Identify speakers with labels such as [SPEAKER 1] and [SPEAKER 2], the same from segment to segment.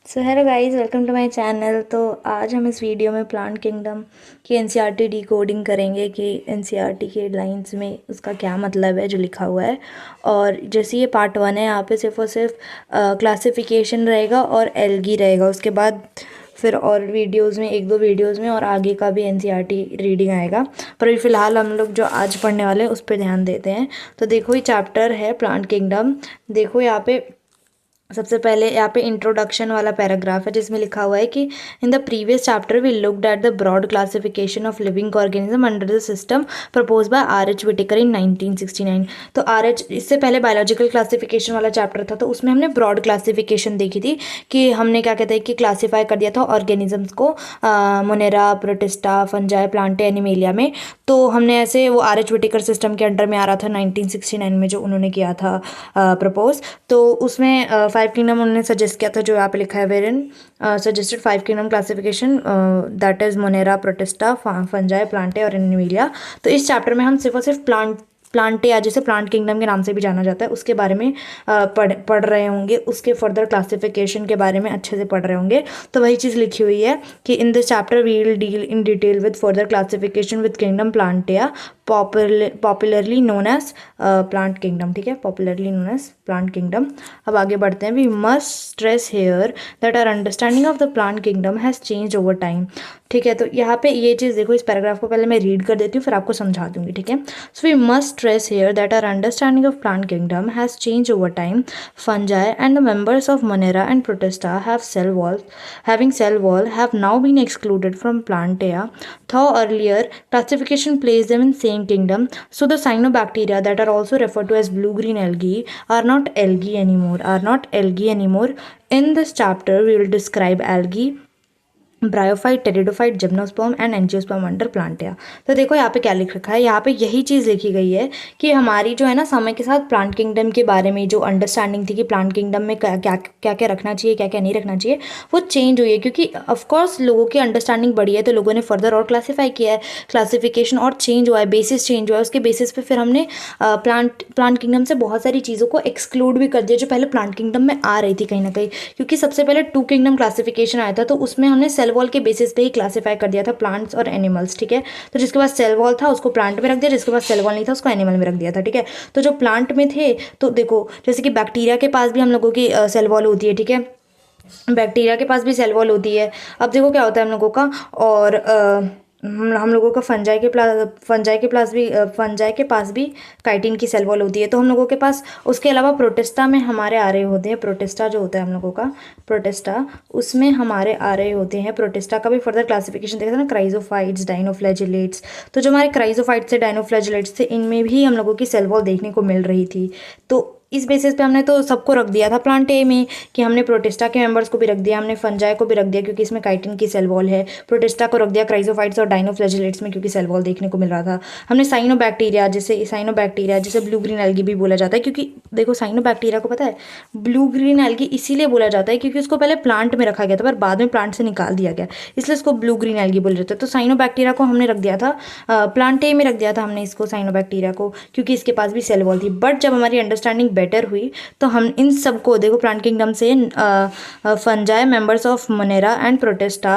[SPEAKER 1] So hello guys, welcome to my channel. तो आज हम इस वीडियो में प्लांट किंगडम की एनसीईआरटी डिकोडिंग करेंगे कि एनसीईआरटी के लाइंस में उसका क्या मतलब है जो लिखा हुआ है। और जैसे ये पार्ट 1 है, यहाँ पे सिर्फ और सिर्फ क्लासिफिकेशन रहेगा और एल्गी रहेगा। उसके बाद फिर और वीडियोस में, एक दो वीडियोस में और आगे का भी एनसीईआरटी रीडिंग आएगा। पर अभी फ़िलहाल हम लोग जो आज पढ़ने वाले हैं उस पर ध्यान देते हैं। तो देखो, ये चैप्टर है प्लांट किंगडम। देखो यहाँ पे सबसे पहले यहाँ पे इंट्रोडक्शन वाला पैराग्राफ है जिसमें लिखा हुआ है कि in the previous chapter we looked at the broad classification of living organism under the system propose by R H. Whittaker in 1969। तो आर.एच. इससे पहले बायोलॉजिकल क्लासिफिकेशन वाला चैप्टर था, तो उसमें हमने ब्रॉड क्लासिफिकेशन देखी थी कि हमने क्या कहते हैं कि क्लासीफाई कर दिया था ऑर्गेनिजम्स को Monera, Protista, Fungi, Plantae, animalia में। तो हमने ऐसे वो आर.एच. विटेकर सिस्टम के अंडर में आ रहा था 1969 में जो उन्होंने किया था प्रपोज। तो उसमें 5 किंगडम उन्होंने सजेस्ट किया था जो यहाँ पे लिखा है, wherein suggested 5 kingdom classification that is Monera, Protista, Fungi, Plantae और एनिमेलिया। तो इस चैप्टर में हम सिर्फ और सिर्फ प्लांटे या जिसे प्लांट किंगडम के नाम से भी जाना जाता है उसके बारे में पढ़ रहे होंगे। उसके फर्दर क्लासिफिकेशन के बारे में अच्छे से पढ़ रहे होंगे। तो वही चीज़ लिखी हुई है कि in this chapter we will deal in detail with further classification with kingdom Plantae, popularly known as plant kingdom. ठीक है, popularly known as plant kingdom. अब आगे बढ़ते हैं। We must stress here that our understanding of the plant kingdom has change over time. ठीक है, तो यहाँ पे ये चीज़ देखो, इस पैराग्राफ को पहले मैं रीड कर देती हूँ फिर आपको समझा दूंगी। ठीक है, so we must stress here that our understanding of plant kingdom has changed over time. Fungi and the members of Monera and Protista having cell wall have now been excluded from Plantae. Though earlier classification placed them in same kingdom, so the cyanobacteria that are also referred to as blue-green algae are not algae anymore. In this chapter, we will describe algae, bryophyte, pteridophyte, gymnosperm and angiosperm under Plantae. तो देखो यहाँ पे क्या लिख रखा है, यहाँ पे यही चीज़ लिखी गई है कि हमारी जो है ना समय के साथ प्लांट किंगडम के बारे में जो अंडरस्टैंडिंग थी कि प्लांट किंगडम में क्या क्या रखना चाहिए, क्या क्या नहीं रखना चाहिए, वो चेंज हुई है। क्योंकि ऑफकोर्स लोगों की अंडरस्टैंडिंग बढ़ी है तो लोगों ने फर्दर और क्लासीफाई किया है, क्लासिफिकेशन और चेंज हुआ है, बेसिस चेंज हुआ है। उसके बेसिस पे फिर हमने प्लांट किंगडम से बहुत सारी चीज़ों को एक्सक्लूड भी कर दिया जो पहले प्लांट किंगडम में आ रही थी कहीं ना कहीं। क्योंकि सबसे पहले 2 किंगडम क्लासिफिकेशन आया था तो उसमें हमने सेल वॉल के बेसिस पे ही क्लासिफाई कर दिया था प्लांट्स और एनिमल्स। ठीक है, तो जिसके पास सेल वॉल था उसको प्लांट में रख दिया, जिसके पास सेल वॉल नहीं था उसको एनिमल में रख दिया था। ठीक है, तो जो प्लांट में थे, तो देखो जैसे कि बैक्टीरिया के पास भी हम लोगों की सेल वॉल होती है। ठीक है, बैक्टीरिया के पास भी सेल वॉल होती है। अब देखो क्या होता है हम लोगों का, और हम लोगों का फंजाई के पास भी काइटिन की सेल वॉल होती है। तो हम लोगों के पास उसके अलावा प्रोटिस्टा में हमारे आ रहे होते हैं, प्रोटिस्टा जो होता है हम लोगों का प्रोटिस्टा, उसमें हमारे आ रहे होते हैं। प्रोटिस्टा का भी फर्दर क्लासिफिकेशन देखा था ना, क्राइजोफाइट्स, डाइनोफ्लैजिलेट्स। तो जो हमारे क्राइजोफाइट्स से डाइनोफ्लैजिलेट्स थे इनमें भी हम लोगों की सेल वॉल देखने को मिल रही थी। तो इस बेसिस पे हमने तो सबको रख दिया था प्लांट ए में कि हमने प्रोटिस्टा के मेंबर्स को भी रख दिया, हमने फंजाई को भी रख दिया क्योंकि इसमें काइटिन की सेल वॉल है, प्रोटिस्टा को रख दिया क्राइजोफाइट्स और डाइनोफ्लैजिलेट्स में क्योंकि सेल वॉल देखने को मिल रहा था। हमने साइनोबैक्टीरिया जिसे ब्लू ग्रीन एल्गी भी बोला जाता है, क्योंकि देखो साइनोबैक्टीरिया को पता है ब्लू ग्रीन एल्गी इसीलिए बोला जाता है क्योंकि उसको पहले प्लांट में रखा गया था पर बाद में प्लांट से निकाल दिया गया, इसलिए इसको ब्लू ग्रीन एल्गी बोला जाता है। तो साइनोबैक्टीरिया को हमने रख दिया था प्लांट ए में रख दिया था हमने इसको, साइनोबैक्टीरिया को, क्योंकि इसके पास भी सेल वॉल थी। बट जब हमारी अंडरस्टैंडिंग बेटर हुई तो हम इन सबको देखो प्लांट किंगडम से fungi, members of monera and protista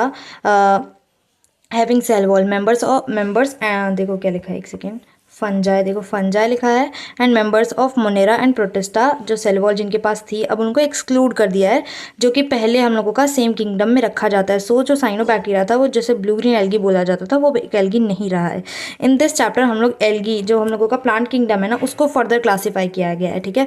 [SPEAKER 1] having cell wall, members देखो क्या लिखा है, एक सेकेंड, फंजाई, देखो फंजाई लिखा है, and members of monera and protista जो सेल वॉल जिनके पास थी अब उनको एक्सक्लूड कर दिया है, जो कि पहले हम लोगों का सेम किंगडम में रखा जाता है। सो जो साइनोबैक्टीरिया था वो जैसे ब्लू ग्रीन एल्गी बोला जाता था वो एक एल्गी नहीं रहा है। इन दिस चैप्टर हम लोग एल्गी जो हम लोगों का प्लांट किंगडम है ना उसको फर्दर क्लासीफाई किया गया है। ठीक है,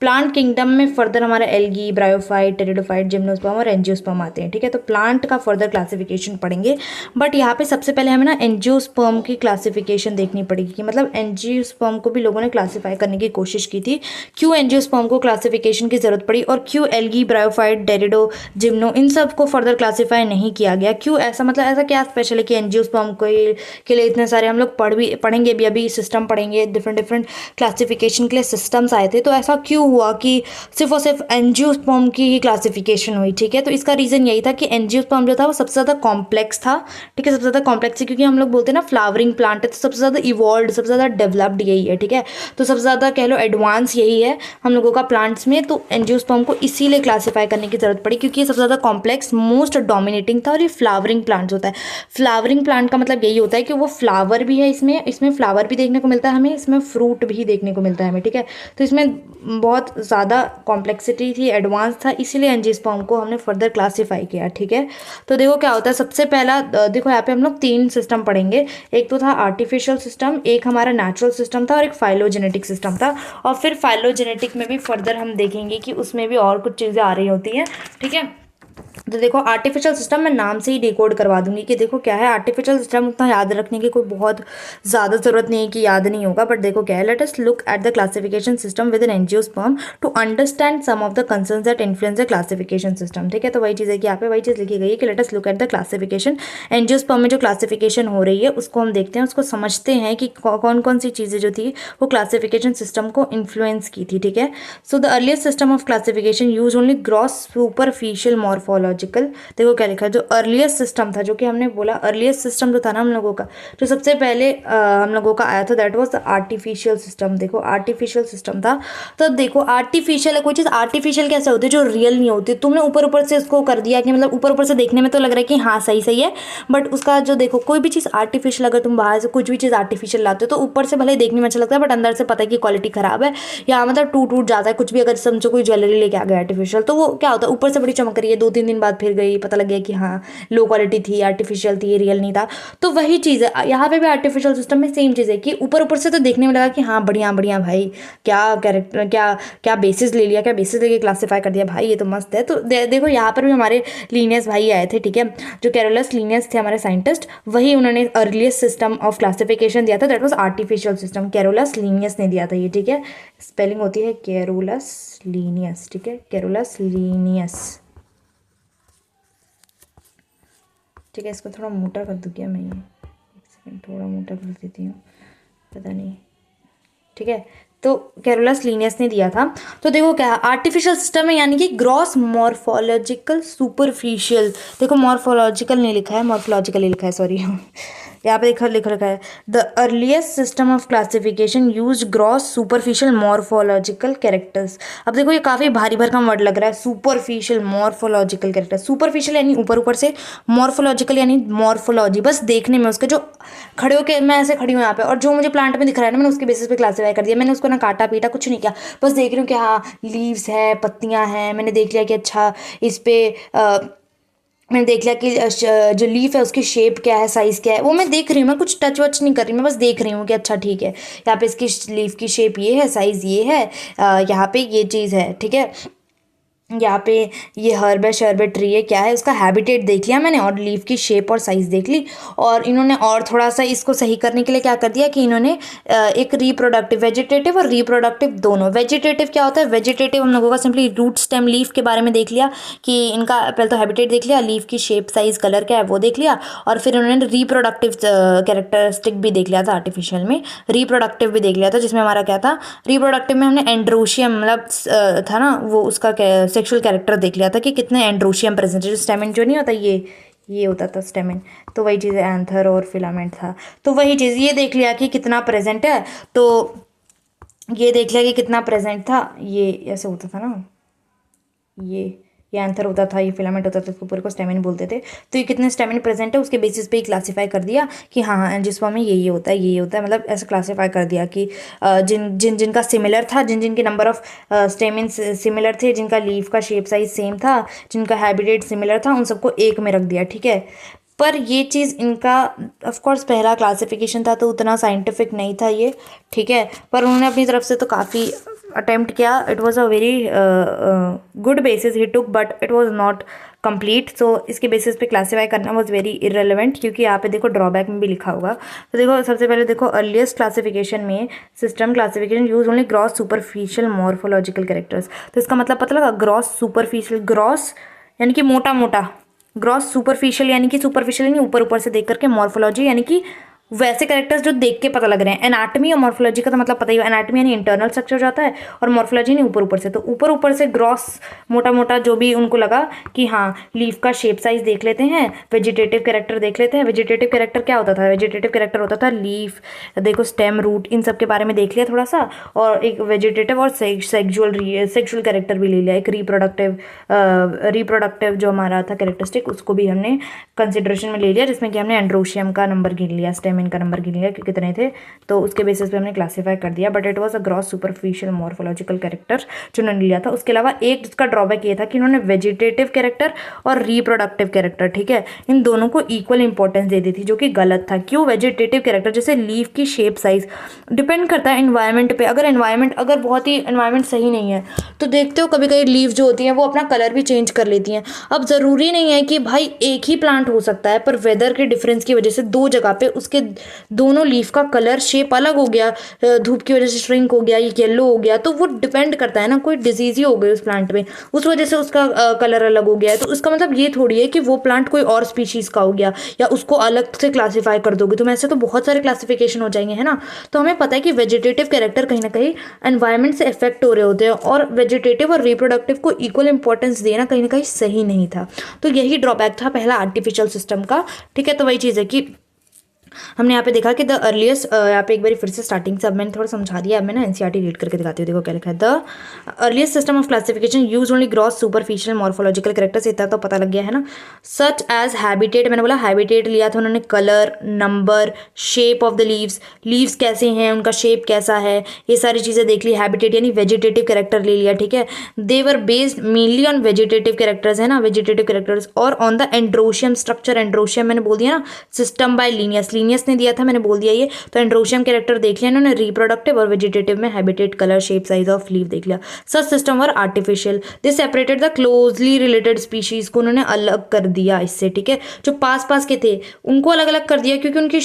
[SPEAKER 1] प्लांट किंगडम में फर्दर हमारा एल्गी, ब्रायोफाइट, टेरिडोफाइट, जिम्नोस्पर्म और एंजियोस्पर्म आते हैं। ठीक है, तो प्लांट का फर्दर क्लासिफिकेशन पढ़ेंगे। बट यहाँ पे सबसे पहले हमें ना एंजियोस्पर्म की क्लासिफिकेशन देखनी पड़ेगी कि मतलब एंजियोस्पर्म को भी लोगों ने क्लासीफाई करने की कोशिश की थी। क्यों एंजियोस्पर्म को क्लासिफिकेशन की जरूरत पड़ी और क्यों एल्गी, ब्रायोफाइट, टेरिडो, जिम्नो इन सब को फर्दर क्लासीफाई नहीं किया गया, क्यों ऐसा, मतलब ऐसा क्या स्पेशल है कि एंजियोस्पर्म के लिए इतने सारे हम लोग पढ़ेंगे भी, अभी सिस्टम पढ़ेंगे, डिफरेंट क्लासिफिकेशन के लिए सिस्टम्स आए थे, तो ऐसा क्यों क्यों हुआ कि सिर्फ और सिर्फ एंजियोस्पर्म की ही क्लासिफिकेशन हुई, ठीक है। तो इसका रीज़न यही था कि एंजियोस्पर्म जो था वो सबसे ज़्यादा कॉम्प्लेक्स था, ठीक है, सबसे ज़्यादा कॉम्प्लेक्स है, क्योंकि हम लोग बोलते हैं ना फ्लावरिंग प्लांट है, तो सबसे ज़्यादा इवॉल्व, सबसे ज़्यादा डेवलप्ड यही है, ठीक है। तो सबसे ज़्यादा कह लो एडवांस यही है हम लोगों का प्लांट्स में। तो एंजियोस्पर्म को इसीलिए क्लासीफाई करने की ज़रूरत पड़ी क्योंकि ये सबसे ज़्यादा कॉम्प्लेक्स, मोस्ट डोमिनेटिंग था, और ये फ्लावरिंग प्लांट्स होता है। फ्लावरिंग प्लांट का मतलब यही होता है कि वो फ्लावर भी है, इसमें फ्लावर भी देखने को मिलता है हमें, इसमें फ्रूट भी देखने को मिलता है हमें, ठीक है। तो इसमें बहुत ज़्यादा कॉम्प्लेक्सिटी थी, एडवांस था, इसीलिए एंजियोस्पर्म को हमने फर्दर क्लासीफाई किया, ठीक है। तो देखो क्या होता है, सबसे पहला देखो यहाँ पे हम लोग 3 सिस्टम पढ़ेंगे। एक तो था आर्टिफिशियल सिस्टम, एक हमारा नेचुरल सिस्टम था, और एक फाइलोजेनेटिक सिस्टम था। और फिर फाइलोजेनेटिक में भी फर्दर हम देखेंगे कि उसमें भी और कुछ चीज़ें आ रही होती हैं, ठीक है। तो देखो आर्टिफिशियल सिस्टम मैं नाम से ही डिकोड करवा दूंगी कि देखो क्या है आर्टिफिशियल सिस्टम। उतना याद रखने की कोई बहुत ज़्यादा ज़रूरत नहीं है कि याद नहीं होगा, बट देखो क्या है, let us look at the classification system with an angiosperm to understand some of the concerns that influence the classification system, ठीक है। तो वही चीज़ है कि यहाँ पे वही चीज़ लिखी गई है कि late us look at the classification. Angiosperm में जो क्लासिफिकेशन हो रही है उसको हम देखते हैं, उसको समझते हैं कि कौन कौन सी चीज़ें जो थी वो क्लासिफिकेशन सिस्टम को इन्फ्लुएंस की थी, ठीक है। So the earliest system of classification use only gross superficial morphological. देखो क्या लिखा है, जो अर्लीस्ट सिस्टम था, जो कि हमने बोला अर्लीस्ट सिस्टम जो था ना हम लोगों का, जो सबसे पहले हम लोगों का आया था, that was the artificial system. देखो आर्टिफिशियल सिस्टम था। तो देखो आर्टिफिशियल है, कोई चीज़ आर्टिफिशियल कैसे होती है, जो रियल नहीं होती। तुमने ऊपर ऊपर से उसको कर दिया कि मतलब ऊपर ऊपर से देखने में तो लग रहा है कि हाँ सही सही है, बट उसका जो देखो कोई भी चीज़ आर्टिफिशियल, अगर तुम बाहर से कुछ भी चीज़ आर्टिफिशियल लाते हो तो ऊपर से भले देखने में अच्छा लगता है, बट अंदर से पता है कि क्वालिटी खराब है या मतलब टूट जाता है कुछ भी। अगर समझो कोई ज्वेलरी लेके आ गया आर्टिफिशियल, तो वो क्या होता है, ऊपर से बड़ी चमक रही है, 2-3 दिन बाद फिर गई, पता लग गया कि हाँ लो क्वालिटी थी, आर्टिफिशियल थी, ये रियल नहीं था। तो वही चीज़ है यहाँ पे भी आर्टिफिशियल सिस्टम में सेम चीज़ है कि ऊपर ऊपर से तो देखने में लगा कि हाँ बढ़िया बढ़िया भाई, क्या कैरेक्टर, क्या क्या बेसिस ले लिया, क्या बेसिस लेके क्लासीफाई कर दिया भाई, ये तो मस्त है। तो देखो यहाँ पर भी हमारे लीनियस भाई आए थे, ठीक है, जो कैरोलस लीनियस थे हमारे साइंटिस्ट, वही उन्होंने अर्लीस्ट सिस्टम ऑफ क्लासिफिकेशन दिया था, that was artificial system. Carolus Linnaeus ने दिया था ये, ठीक है। स्पेलिंग होती है कैरोलस लीनियस, ठीक है, कैरोलस लीनियस, ठीक है। इसको थोड़ा मोटा कर दूँ क्या मैं, ये एक सेकंड थोड़ा मोटा कर देती हूँ, पता नहीं, ठीक है। तो कैरोलस लीनियस ने दिया था। तो देखो क्या आर्टिफिशियल सिस्टम है, यानी कि ग्रॉस मॉर्फोलॉजिकल सुपरफिशियल। देखो मॉर्फोलॉजिकल नहीं लिखा है, मॉर्फोलॉजिकल ही लिखा है, सॉरी यहाँ पे लिख रखा है the earliest system of classification use gross superficial morphological characters. अब देखो ये काफ़ी भारी भरकम वर्ड लग रहा है, सुपरफिशियल मॉर्फोलॉजिकल कैरेक्टर। सुपरफिशियल यानी ऊपर ऊपर से, मॉर्फोलॉजिकल यानी मॉर्फोलॉजी, बस देखने में उसके जो खड़े होके, मैं ऐसे खड़ी हूँ यहाँ पे और जो मुझे प्लांट में दिख रहा है ना, मैंने उसके बेसिस पे क्लासीफाई कर दिया। मैंने उसको ना काटा पीटा कुछ नहीं किया, बस देख रही हूँ कि हाँ लीव्स है, पत्तियाँ हैं, मैंने देख लिया कि अच्छा इस पे मैंने देख लिया कि जो लीफ है उसकी शेप क्या है, साइज़ क्या है, वो मैं देख रही हूँ, मैं कुछ टच वच नहीं कर रही, मैं बस देख रही हूँ कि अच्छा ठीक है यहाँ पे इसकी लीफ की शेप ये है, साइज़ ये है, यहाँ पे ये चीज़ है, ठीक है। यहाँ पे ये हर्ब है, शर्ब है, ट्री है, क्या है, उसका हैबिटेट देख लिया मैंने, और लीफ की शेप और साइज़ देख ली। और इन्होंने और थोड़ा सा इसको सही करने के लिए क्या कर दिया कि इन्होंने एक रिप्रोडक्टिव, वेजिटेटिव और रिप्रोडक्टिव दोनों। वेजिटेटिव क्या होता है, वेजिटेटिव हम लोगों का सिंपली रूट स्टेम लीफ के बारे में देख लिया कि इनका पहले तो हैबिटेट देख लिया, लीफ की शेप साइज़ कलर क्या है वो देख लिया, और फिर उन्होंने रिप्रोडक्टिव कैरेक्टरिस्टिक भी देख लिया था, आर्टिफिशियल में रिप्रोडक्टिव भी देख लिया था, जिसमें हमारा क्या था, रिप्रोडक्टिव में हमने एंड्रोशियम मतलब था ना वो, उसका सेक्सुअल कैरेक्टर देख लिया था कि कितने एंड्रोशियम प्रेजेंट है। जो स्टेमिन जो नहीं होता, ये होता था स्टेमिन, तो वही चीज़ एंथर और फिलामेंट था, तो वही चीज़ ये देख लिया कि कितना प्रेजेंट है। तो ये देख लिया कि कितना प्रेजेंट था, ये ऐसे होता था ना, ये एंथर होता था, ये फिलामेंट होता था, उसको पूरे को स्टेमिन बोलते थे। तो ये कितने स्टेमिन प्रेजेंट है उसके बेसिस पे ही क्लासीफाई कर दिया कि हाँ एंजियोस्पर्म में ये होता है, ये होता है, मतलब ऐसे क्लासीफाई कर दिया कि जिनका सिमिलर था, जिनके नंबर ऑफ स्टेमिन सिमिलर थे, जिनका लीफ का शेप साइज सेम था, जिनका हैबिटेट सिमिलर था, उन सबको एक में रख दिया, ठीक है। पर ये चीज़ इनका ऑफ कोर्स पहला क्लासिफिकेशन था तो उतना साइंटिफिक नहीं था ये, ठीक है, पर उन्होंने अपनी तरफ से तो काफ़ी अटेम्प्ट किया। It was a very good basis he took, but it was not complete. So इसके बेसिस पे क्लासीफाई करना वॉज वेरी इरेलीवेंट, क्योंकि यहाँ पे देखो ड्रॉबैक में भी लिखा होगा। तो देखो सबसे पहले देखो अर्लीस्ट क्लासिफिकेशन में system classification use only gross superficial morphological characters. तो इसका मतलब पता लगा, ग्रॉस सुपरफिशियल, ग्रॉस यानी कि मोटा मोटा, ग्रॉस सुपरफिशियल यानी कि सुपरफिशियल यानी ऊपर ऊपर से देख करके, मॉर्फोलॉजी यानी कि वैसे कैरेक्टर्स जो देख के पता लग रहे हैं। एनाटमी और मॉर्फोलॉजी का तो मतलब पता ही है, एनाटमी यानी इंटरनल स्ट्रक्चर जाता है और मॉर्फोलॉजी यानी ऊपर ऊपर से। तो ऊपर ऊपर से ग्रॉस मोटा मोटा जो भी उनको लगा कि हाँ लीफ का शेप साइज देख लेते हैं, वेजिटेटिव कैरेक्टर देख लेते हैं। वेजिटेटिव कैरेक्टर क्या होता था? वेजिटेटिव कैरेक्टर होता था लीफ, देखो स्टेम, रूट, इन सब के बारे में देख लिया थोड़ा सा, और एक वेजिटेटिव और सेक्सुअल कैरेक्टर भी ले लिया, एक रिप्रोडक्टिव जो हमारा था कैरेक्टरिस्टिक उसको भी हमने कंसिडरेशन में ले लिया, जिसमें कि हमने एंड्रोशियम का नंबर गिन लिया, स्टेमिन का नंबर गिन लिया कि कितने थे, तो उसके बेसिस पे हमने क्लासीफाई कर दिया। But it was a gross superficial morphological character जो उन्होंने लिया था। उसके अलावा एक जिसका ड्रॉबैक ये था कि उन्होंने वेजिटेटिव कैरेक्टर और रिप्रोडक्टिव कैरेक्टर, ठीक है, इन दोनों को इक्वल इंपॉर्टेंस दे दी थी, जो कि गलत था। क्यों? वेजिटेटिव कैरेक्टर जैसे लीफ की शेप साइज डिपेंड करता है एनवायरमेंट पे। अगर बहुत ही एनवायरमेंट सही नहीं है तो देखते हो कभी कभी लीफ जो होती हैं वो अपना कलर भी चेंज कर लेती हैं। अब ज़रूरी नहीं है कि भाई एक ही प्लांट हो सकता है, पर वेदर के डिफरेंस की वजह से दो जगह पे उसके दोनों लीफ का कलर शेप अलग हो गया, धूप की वजह से श्रिंक हो गया, ये येलो हो गया, तो वो डिपेंड करता है ना, कोई डिजीज ही हो गई उस प्लांट में, उस वजह से उसका कलर अलग हो गया है। तो उसका मतलब ये थोड़ी है कि वो प्लांट कोई और स्पीशीज़ का हो गया या उसको अलग से क्लासीफाई कर दोगे, तो ऐसे तो बहुत सारे क्लासिफिकेशन हो जाएंगे, है ना। तो हमें पता है कि वेजिटेटिव कैरेक्टर कहीं ना कहीं एनवायरमेंट से इफेक्ट हो रहे होते हैं, और वेजिटेटिव और रिप्रोडक्टिव को इक्वल इंपॉर्टेंस देना कहीं ना कहीं सही नहीं था। तो यही ड्रॉबैक था पहला आर्टिफिशियल सिस्टम का, ठीक है। तो वही चीज़ है कि हमने यहाँ पे देखा कि द अर्लीस्ट, यहाँ पे एक बार फिर से स्टार्टिंग से, अब मैंने थोड़ा समझा दिया, अब मैं ना एनसीईआरटी रीड करके दिखाती हूँ। देखो क्या लिखा है, the earliest system of classification use only gross superficial morphological characters, इतना तो पता लग गया है ना। सच एज हैबिटेट, मैंने बोला हैबिटेट लिया था उन्होंने, colour, number, shape of the leaves कैसे हैं, उनका शेप कैसा है, ये सारी चीज़ें देख ली। हैबिटेट यानी वेजिटेटिव कैरेक्टर ले लिया, ठीक है। They were based mainly on vegetative characters, है ना, वेजिटेटिव कैरेक्टर्स, और on the androecium structure. Androecium मैंने बोल दिया ना, सिस्टम बाय लीनियस ने दिया था, मैंने बोल दिया ये। तो एंड्रोशियम कैरेक्टर देख लिया इन्होंने, रिप्रोडक्टिव और वेजिटेटिव में habitat, colour, shape, size of leaf देख लिया। सच सिस्टम और artificial, they separated the closely related species को उन्होंने अलग कर दिया इससे, ठीक है। जो पास के थे उनको अलग अलग कर दिया, क्योंकि उनकी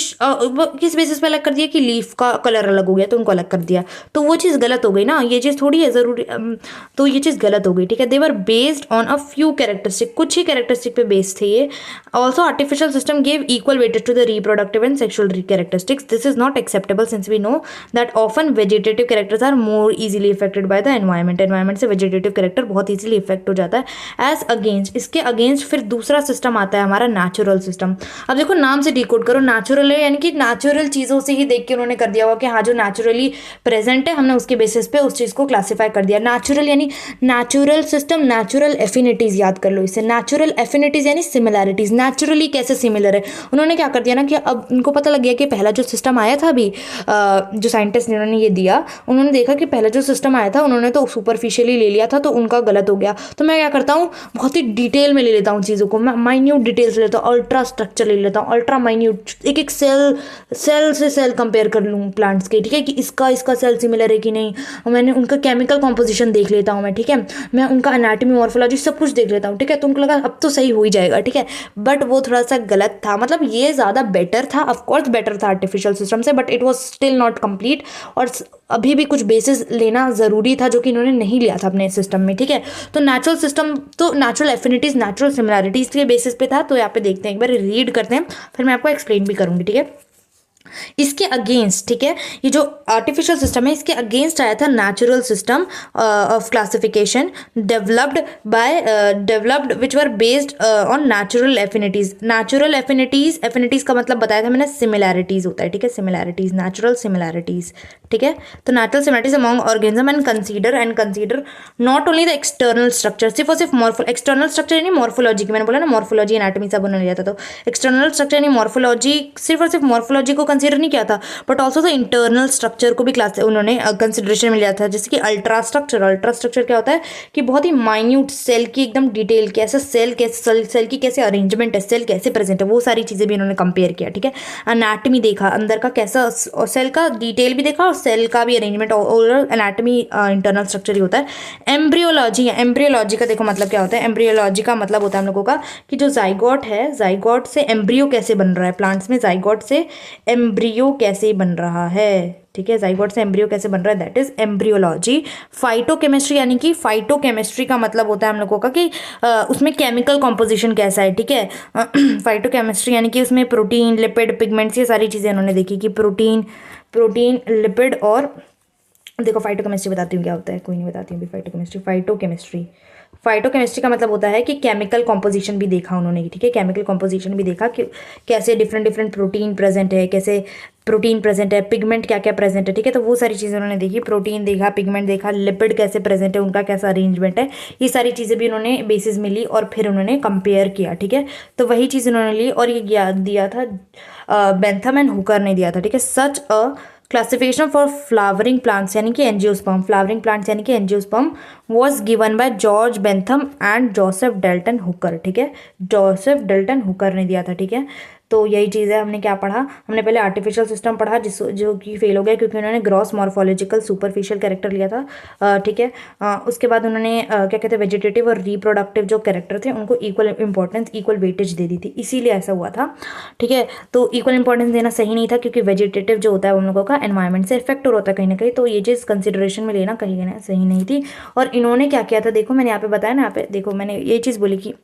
[SPEAKER 1] किस बेसिस पे अलग कर दिया कि लीफ का कलर अलग हो गया तो उनको अलग कर दिया। तो वो चीज़ गलत हो गई ना, ये चीज़ थोड़ी है ज़रूरी, तो ये चीज़ गलत हो गई, ठीक है। They were based on a few characteristic, कुछ ही कैरेक्टरिस्टिक पे बेस्ड थे ये। Also artificial system gave equal weightage to the reproductive and sexual characteristics. This is not acceptable since we know that often vegetative characters are more easily affected by the environment. Environment से vegetative character बहुत easily affect हो जाता है। As against, इसके against फिर दूसरा system आता है हमारा नेचुरल सिस्टम। अब देखो नाम से डिकोड करो, नेचुरल है यानी कि नेचुरल चीज़ों से ही देख के उन्होंने कर दिया होगा कि हाँ जो नेचुरली प्रेजेंट है हमने उसके बेसिस पे उस चीज़ को क्लासीफाई कर दिया। नेचुरल यानी नेचुरल सिस्टम, नेचुरल एफिनिटीज़ याद कर लो इससे। नेचुरल एफिनिटीज़ यानी सिमिलैरिटीज़, नेचुरली कैसे सिमिलर है। उन्होंने क्या कर दिया ना कि अब उनको पता लग गया कि पहला जो सिस्टम आया था अभी जो साइंटिस्ट ने उन्होंने ये दिया, उन्होंने देखा कि पहला जो सिस्टम आया था उन्होंने तो सुपरफिशियली ले लिया था, तो उनका गलत हो गया। तो मैं क्या करता हूँ, बहुत ही डिटेल में ले लेता हूँ चीज़ों को, मैं माइन्यूट डिटेल्स ले लेता हूँ, अल्ट्रा स्ट्रक्चर ले लेता हूँ, अल्ट्रा माइन्यूट, एक सेल से सेल कंपेयर कर लूँ प्लांट्स के, ठीक है, कि इसका सेल सिमिलर है कि नहीं। और मैंने उनका केमिकल कॉम्पोजिशन देख लेता हूँ मैं, ठीक है, मैं उनका एनाटॉमी, मॉर्फोलॉजी सब कुछ देख लेता हूँ, ठीक है। तो उनको लगा अब तो सही हो ही जाएगा, ठीक है, बट वो थोड़ा सा गलत था। मतलब ये ज़्यादा बेटर था, ऑफकोर्स बेटर था आर्टिफिशियल सिस्टम से, but it was still not complete, और अभी भी कुछ बेसिस लेना ज़रूरी था जो कि इन्होंने नहीं लिया था अपने सिस्टम में, ठीक है। तो नेचुरल सिस्टम तो नेचुरल एफिनिटीज़, नेचुरल सिमिलैरिटीज़ के बेसिस पे था। तो यहाँ पे देखते हैं, एक बार रीड करते हैं, फिर मैं आपको एक्सप्लेन भी करूँगी, ठीक है। इसके अगेंस्ट, ठीक है, ये जो आर्टिफिशियल सिस्टम है इसके अगेंस्ट आया था natural system of classification developed which were based on natural affinities. Natural affinities का मतलब बताया था मैंने, सिमिलैरिटीज होता है, ठीक है, सिमिलैरिटीज, नेचुरल सिमिलैरिटीज, ठीक है। तो natural similarities among organism and consider not only the external structure, सिर्फ और सिर्फ एक्सटर्नल स्ट्रक्चर यानी मॉर्फोलॉजी की, मैंने बोला ना मॉर्फोलॉजी एनाटॉमी सब उन्होंने लिया था। तो एक्सटर्नल स्ट्रक्चर यानी मॉर्फोलॉजी, सिर्फ और सिर्फ मॉर्फोलॉजी को कंसीडर नहीं किया था, but also the internal structure को भी क्लास उन्होंने कंसिडरेशन में लिया था। जैसे कि अल्ट्रा स्ट्रक्चर क्या होता है कि बहुत ही माइन्यूट सेल की एकदम डिटेल, कैसे सेल की कैसे अरेंजमेंट है, सेल कैसे प्रेजेंट है, वो सारी चीज़ें भी उन्होंने कंपेयर किया, ठीक है। एनाटॉमी देखा, अंदर का कैसा सेल का डिटेल भी देखा और सेल का भी arrangement, overall anatomy internal structure ही होता है। एम्ब्रियोलॉजी का देखो मतलब क्या होता है। एम्ब्रियोलॉजी का मतलब होता है हम लोगों का कि जो जाइगोट है, जाइगोट से एम्ब्रियो कैसे बन रहा है, प्लांट्स में जाइगोट से एम्ब्रियो कैसे बन रहा है, ठीक है। जाइगोट से एम्ब्रियो कैसे बन रहा है, दैट इज एम्ब्रियोलॉजी। फाइटोकेमिस्ट्री यानी कि फाइटोकेमिस्ट्री का मतलब होता है हम लोगों का कि उसमें केमिकल कॉम्पोजिशन कैसा है, ठीक है। फाइटोकेमिस्ट्री यानी कि उसमें प्रोटीन, लिपिड, पिगमेंट्स, ये सारी चीज़ें उन्होंने देखी कि प्रोटीन, लिपिड और देखो फाइटोकेमिस्ट्री बताती हूँ क्या होता है, कोई नहीं बताती हूँ फाइटोकेमिस्ट्री। फाइटोकेमिस्ट्री का मतलब होता है कि केमिकल कॉम्पोजिशन भी देखा उन्होंने, ठीक है। केमिकल कॉम्पोजिशन भी देखा कि कैसे डिफरेंट प्रोटीन प्रेजेंट है, कैसे प्रोटीन प्रेजेंट है, पिगमेंट क्या क्या प्रेजेंट है, ठीक है। तो वो सारी चीज़ें उन्होंने देखी, प्रोटीन देखा, पिगमेंट देखा, लिपिड कैसे प्रेजेंट है, उनका कैसा अरेंजमेंट है, ये सारी चीज़ें भी उन्होंने बेसिस में ली और फिर उन्होंने कंपेयर किया, ठीक है। तो वही चीज़ उन्होंने ली और ये दिया था बेंथम एंड हुकर ने दिया था, ठीक है। Such a classification for flowering plants यानी कि एंजियोस्पर्म, फ्लावरिंग प्लांट्स यानी कि angiosperm was given by George Bentham and Joseph Dalton Hooker, ठीक है। जोसेफ डेल्टन हुकर ने दिया था, ठीक है। तो यही चीज़ है। हमने क्या पढ़ा, हमने पहले आर्टिफिशियल सिस्टम पढ़ा जो कि फेल हो गया क्योंकि उन्होंने ग्रॉस मॉर्फोलॉजिकल सुपरफिशियल कैरेक्टर लिया था, ठीक है। उसके बाद उन्होंने क्या कहते हैं वेजिटेटिव और रिप्रोडक्टिव जो कैरेक्टर थे उनको इक्वल इंपॉर्टेंस, इक्वल वेटेज दे दी थी, इसीलिए ऐसा हुआ था, ठीक है। तो इक्वल इंपॉर्टेंस देना सही नहीं था क्योंकि वेजिटेटिव जो होता है उन लोगों का एनवायरमेंट से इफेक्ट होता है कहीं ना कहीं, तो ये चीज़ कंसिडरेशन में लेना कहीं ना सही नहीं थी। और इन्होंने क्या किया था, देखो मैंने यहाँ पे बताया ना, यहाँ पे देखो मैंने ये चीज़ बोली कि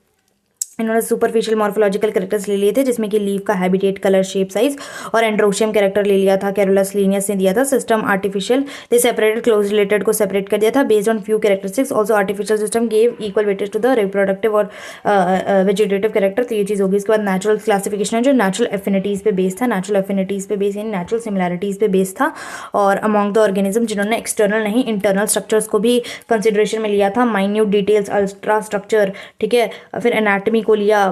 [SPEAKER 1] इन्होंने सुपरफिशियल मॉर्फोलॉजिकल कैरेक्टर्स ले लिए थे जिसमें कि लीव का हैबिटेट, कलर, शेप, साइज और एंड्रोशियम कैरेक्टर ले लिया था। कैरोलस लीनियस ने दिया था system artificial, they separated close related को सेपरेट कर दिया था based on few characteristics. Also artificial system gave equal weightage to the reproductive और वेजिटेटिव कैरेक्टर, तो ये चीज़ होगी। इसके बाद नेचुरल क्लासिफिकेशन है जो नेचुरल एफिनिटीज़ पे बेस्ड था, नेचुरल एफिनिटीज़ पे बेस्ड यानी नेचुरल सिमिलैरिटीज़ पे बेस्ड था। और अमॉन्ग द ऑर्गेनिज्म जिन्होंने एक्सटर्नल नहीं इंटरनल स्ट्रक्चर्स को भी कंसिडरेशन में लिया था, माइन्यूट डिटेल्स, अल्ट्रा स्ट्रक्चर, ठीक है। फिर एनाटमी को लिया,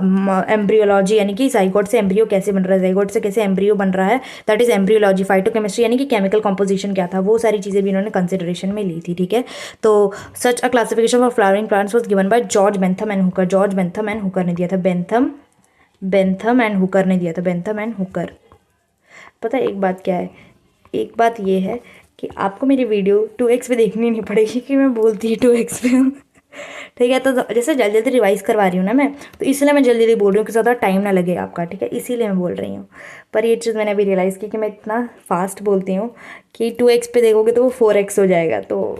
[SPEAKER 1] एम्ब्रियोलॉजी यानी कि जाइगोट से एम्ब्रियो कैसे बन रहा है, जाइगोट से कैसे एम्ब्रियो बन रहा है, दैट इज एम्ब्रियोलॉजी। फाइटोकेमिस्ट्री यानी कि केमिकल कॉम्पोजिशन क्या था, वो सारी चीज़ें भी इन्होंने कंसिडरेशन में ली थी, ठीक है। तो such a classification for flowering plants was given by George Bentham and Hooker, George Bentham and Hooker ने दिया था, बेंथम एंड हुकर ने दिया था, बेंथम एंड हुकर। पता है एक बात क्या है, एक बात ये है कि आपको मेरी वीडियो 2x पे देखनी नहीं पड़ेगी कि मैं बोलती है 2x पे हूँ, ठीक है। तो जैसे जल्दी जल्दी रिवाइज करवा रही हूँ ना मैं, तो इसलिए मैं जल्दी जल्दी बोल रही हूँ कि ज़्यादा टाइम ना लगे आपका, ठीक है, इसीलिए मैं बोल रही हूँ। पर ये चीज़ मैंने अभी रियलाइज़ की कि मैं इतना फास्ट बोलती हूँ कि 2x पे देखोगे तो वो 4x हो जाएगा, तो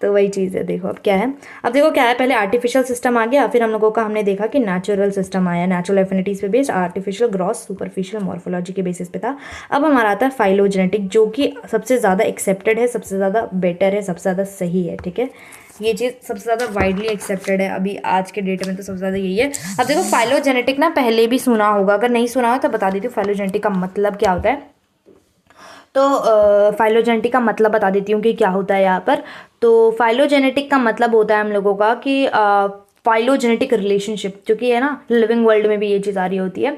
[SPEAKER 1] तो वही चीज़ है। देखो अब क्या है, अब देखो क्या है, पहले आर्टिफिशियल सिस्टम आ गया, फिर हम लोगों का हमने देखा कि नेचुरल सिस्टम आया, नेचुरल एफिनिटीज़ पे based, artificial gross superficial morphology के बेसिस पे था। अब हमारा आता है फाइलोजेनेटिक जो कि सबसे ज़्यादा एक्सेप्टेड है, सबसे ज़्यादा बेटर है, सबसे ज़्यादा सही है, ठीक है। ये चीज़ सबसे ज़्यादा वाइडली एक्सेप्टेड है अभी आज के डेट में, तो सबसे ज़्यादा यही है। अब देखो फाइलोजेनेटिक ना पहले भी सुना होगा, अगर नहीं सुना हो तो बता देती हूँ फाइलोजेनेटिक का मतलब क्या होता है। तो फाइलोजेनेटिक का मतलब बता देती हूँ कि क्या होता है यहाँ पर। तो फाइलोजेनेटिक का मतलब होता है हम लोगों का कि फाइलोजेनेटिक रिलेशनशिप जो कि है ना, लिविंग वर्ल्ड में भी ये चीज़ आ रही होती है।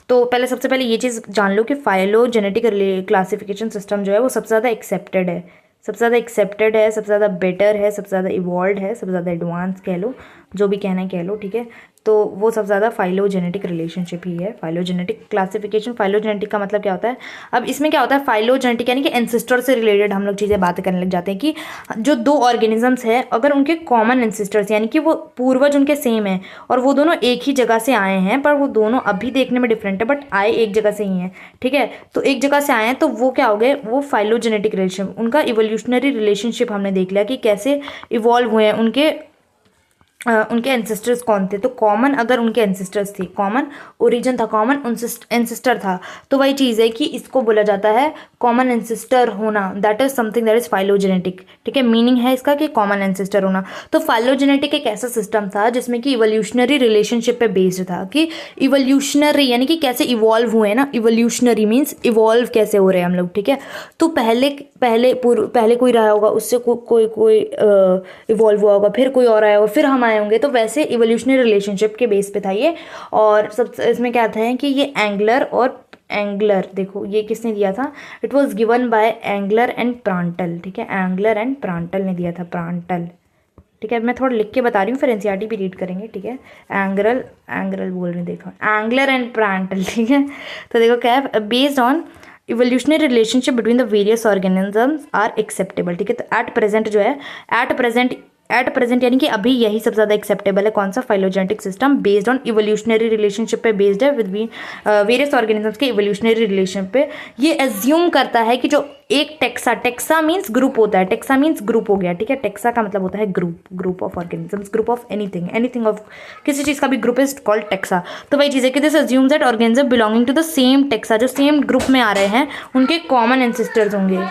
[SPEAKER 1] तो पहले सबसे पहले ये चीज़ जान लो कि फाइलोजेनेटिक क्लासिफिकेशन सिस्टम जो है वो सबसे ज़्यादा एक्सेप्टेड है, सबसे ज़्यादा एक्सेप्टेड है, सबसे ज़्यादा बेटर है, सबसे ज़्यादा इवॉल्व है, सबसे ज़्यादा एडवांस कह लो, जो भी कहना है कह लो, ठीक है। तो वो सबसे ज़्यादा फाइलोजेनेटिक रिलेशनशिप ही है, फाइलोजेनेटिक क्लासिफिकेशन। फाइलोजेनेटिक का मतलब क्या होता है, अब इसमें क्या होता है, फाइलोजेनेटिक यानी कि एंसेस्टर से रिलेटेड हम लोग चीज़ें बातें करने लग जाते हैं कि जो दो ऑर्गेनिजम्स हैं अगर उनके कॉमन एंसेस्टर्स यानी कि वो पूर्वज उनके सेम है और वो दोनों एक ही जगह से आए हैं, पर वो दोनों अभी देखने में डिफरेंट है बट आए एक जगह से ही हैं, ठीक है। तो एक जगह से आए हैं तो वो क्या हो गए, वो फाइलोजेनेटिक रिलेशन, उनका इवोल्यूशनरी रिलेशनशिप हमने देख लिया कि कैसे इवॉल्व हुए हैं, उनके एंसेस्टर्स कौन थे। तो कॉमन अगर उनके एंसेस्टर्स थे, कॉमन ओरिजिन था, कॉमन एंसेस्टर था, तो वही चीज़ है कि इसको बोला जाता है कॉमन एंसेस्टर होना, that is something that is phylogenetic, ठीक है। मीनिंग है इसका कि कॉमन एंसेस्टर होना। तो फाइलोजेनेटिक एक ऐसा सिस्टम था जिसमें कि इवोल्यूशनरी रिलेशनशिप पे बेस्ड था, कि इवोल्यूशनरी यानी कि कैसे इवॉल्व हुए ना, इवोल्यूशनरी मीन्स इवॉल्व कैसे हो रहे हैं हम लोग, ठीक है। तो पहले कोई रहा होगा, उससे कोई इवॉल्व हुआ होगा, फिर कोई और आया होगा, फिर हम आए होंगे, तो वैसे इवोल्यूशनरी रिलेशनशिप के बेस पे था ये। और सब इसमें क्या था है कि ये एंगलर देखो ये किसने दिया था, it was given by Engler and Prantl, ठीक है। एंगलर एंड प्रांटल ने दिया था, प्रांटल, ठीक है। मैं थोड़ा लिख के बता रही हूँ, फिर एनसीईआरटी भी रीड करेंगे, ठीक है। एंगरल बोल रही हूँ, देखो एंगलर एंड प्रांटल, ठीक है। तो देखो क्या है, based on evolutionary relationship between the various organisms are acceptable, ठीक है। तो एट प्रेजेंट जो है, एट प्रेजेंट एट प्रेजेंट यानी कि अभी यही सबसे ज़्यादा एक्सेप्टेबल है। कौन सा? Phylogenetic system based on evolutionary relationship पे बेस्ड है विद वेरियस ऑर्गेनिजम्स के इवोल्यूशनरी रिलेशन पे। ये एज्यूम करता है कि जो एक टेक्सा मीन्स ग्रुप होता है, टेक्सा मीन्स ग्रुप हो गया, ठीक है। टेक्सा का मतलब होता है group of organisms, group of anything of किसी चीज़ का भी ग्रुप इज कॉल्ड टेक्सा। तो वही चीज़ है कि this assumes that organism belonging to the same taxa, जो सेम ग्रुप में आ रहे हैं, उनके कॉमन एंसेस्टर्स होंगे।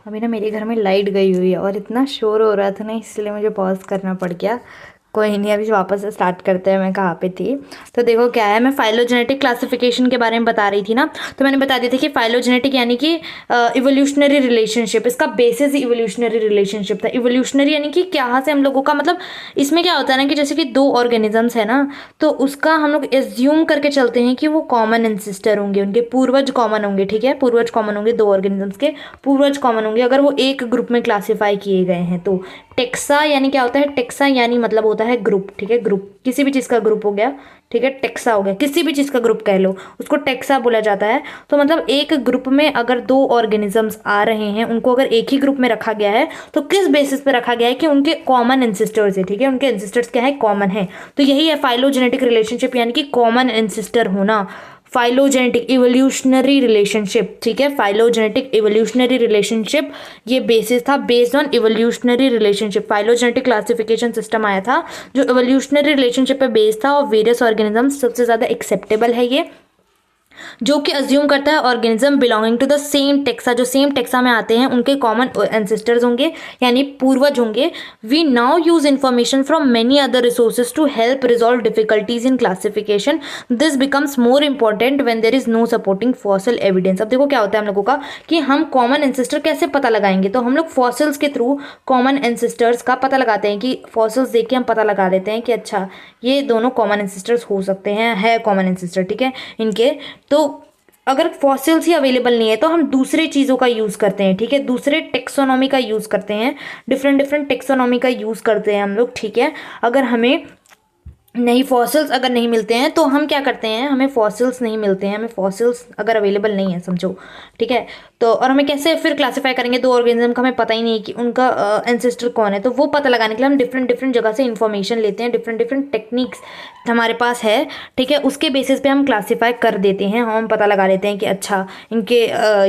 [SPEAKER 1] अभी ना मेरे घर में लाइट गई हुई है और इतना शोर हो रहा था ना, इसलिए मुझे पॉज करना पड़ गया। कोई नहीं, अभी वापस से स्टार्ट करते हैं। मैं कहाँ पे थी? तो देखो क्या है, मैं फाइलोजेनेटिक क्लासिफिकेशन के बारे में बता रही थी ना। तो मैंने बता दिया था कि फाइलोजेनेटिक यानी कि इवोल्यूशनरी रिलेशनशिप, इसका बेसिस इवोल्यूशनरी रिलेशनशिप था। इवोल्यूशनरी यानी कि क्या से हम लोगों का मतलब, इसमें क्या होता है ना कि जैसे कि दो ऑर्गेनिजम्स है ना, तो उसका हम लोग एज्यूम करके चलते हैं कि वो कॉमन एंसेस्टर होंगे, उनके पूर्वज कॉमन होंगे, ठीक है। पूर्वज कॉमन होंगे, दो ऑर्गेनिजम्स के पूर्वज कॉमन होंगे अगर वो एक ग्रुप में क्लासीफाई किए गए हैं। तो टेक्सा यानी क्या होता है? टेक्सा यानी मतलब होता है ग्रुप, ठीक है। ग्रुप किसी भी चीज़ का ग्रुप हो गया, ठीक है। टेक्सा हो गया, किसी भी चीज़ का ग्रुप कह लो, उसको टेक्सा बोला जाता है। तो मतलब एक ग्रुप में अगर दो ऑर्गेनिजम्स आ रहे हैं, उनको अगर एक ही ग्रुप में रखा गया है, तो किस बेसिस पे रखा गया है? कि उनके कॉमन एंसेस्टर्स है, ठीक है। उनके एंसेस्टर्स क्या है? कॉमन है। तो यही है फाइलोजेनेटिक रिलेशनशिप, यानी कि कॉमन एंसेस्टर होना। फाइलोजेनेटिक इवोल्यूशनरी रिलेशनशिप, ठीक है। फाइलोजेनेटिक इवोल्यूशनरी रिलेशनशिप ये बेसिस था, based on evolutionary relationship. Phylogenetic classification system आया था जो इवोल्यूशनरी रिलेशनशिप पे बेस्ड था, और वेरियस ऑर्गेनिजम्स सबसे ज़्यादा एक्सेप्टेबल है ये, जो कि अज्यूम करता है organism belonging to the same taxa, जो सेम टेक्सा में आते हैं उनके कॉमन एंसेस्टर्स होंगे, यानी पूर्वज होंगे। We now use information from many other resources to help resolve difficulties in classification. This becomes more important when there is no supporting fossil evidence. अब देखो क्या होता है हम लोगों का कि हम कॉमन एंसेस्टर कैसे पता लगाएंगे? तो हम लोग फॉसिल्स के थ्रू कॉमन एंसेस्टर्स का पता लगाते हैं, कि फॉसिल्स देख के हम पता लगा लेते हैं कि अच्छा ये दोनों कॉमन एंसेस्टर्स हो सकते हैं, है कॉमन एंसेस्टर, ठीक है इनके। तो अगर फॉसिल्स ही अवेलेबल नहीं है तो हम दूसरे चीज़ों का यूज़ करते हैं, ठीक है। दूसरे टेक्सोनॉमी का यूज़ करते हैं, डिफरेंट टेक्सोनॉमी का यूज़ करते हैं हम लोग, ठीक है। अगर हमें नहीं फॉसिल्स अगर नहीं मिलते हैं तो हम क्या करते हैं? हमें फॉसिल्स नहीं मिलते हैं, हमें फॉसिल्स अगर अवेलेबल नहीं है समझो, ठीक है। तो और हमें कैसे फिर क्लासिफाई करेंगे? दो ऑर्गेनिज्म का हमें पता ही नहीं कि उनका एंसेस्टर कौन है। तो वो पता लगाने के लिए हम डिफरेंट जगह से इन्फॉर्मेशन लेते हैं, डिफरेंट टेक्निक्स हमारे पास है, ठीक है। उसके बेसिस पे हम क्लासीफाई कर देते हैं, हम पता लगा लेते हैं कि अच्छा इनके